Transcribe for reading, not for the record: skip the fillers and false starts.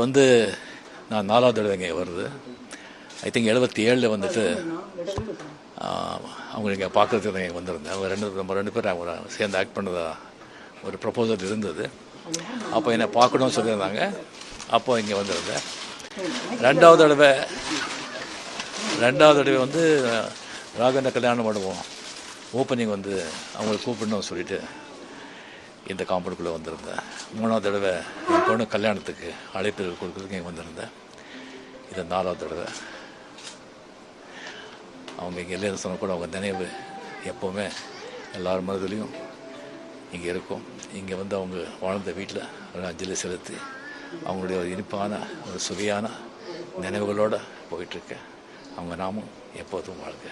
வந்து நான் 4வது தடவை இங்கே வருது. ஐ திங்க் 77 வந்துட்டு அவங்க இங்கே பார்க்குறதுக்கு இங்கே வந்திருந்தேன். அவங்க ரெண்டு பேரும் அவங்க சேர்ந்து ஆக்ட் பண்ணதா ஒரு ப்ரப்போசல் இருந்தது. அப்போ என்னை பார்க்கணும்னு சொல்லியிருந்தாங்க. அப்போ இங்கே வந்திருந்தேன். ரெண்டாவது தடவை வந்து ராகவேந்திர கல்யாண மண்டபம் ஓப்பனிங் வந்து அவங்களை கூப்பிடணும்னு சொல்லிட்டு இந்த காம்பவுண்டுக்குள்ளே வந்திருந்தேன். 3வது தடவை என் பொண்ணு கல்யாணத்துக்கு அழைப்பு கொடுக்குறதுக்கு இங்கே வந்திருந்தேன். இது 4வது தடவை. அவங்க இங்கே இல்லைன்னு சொன்னால் கூட அவங்க நினைவு எப்போவுமே எல்லார் மனதிலையும் இங்கே இருக்கும். இங்கே வந்து அவங்க வாழ்ந்த வீட்டில் ஒரு அஞ்சலி செலுத்தி அவங்களுடைய ஒரு இனிப்பான ஒரு சுவையான நினைவுகளோடு போயிட்டுருக்கேன். அவங்க நாமும் எப்போதும் வாழ்க.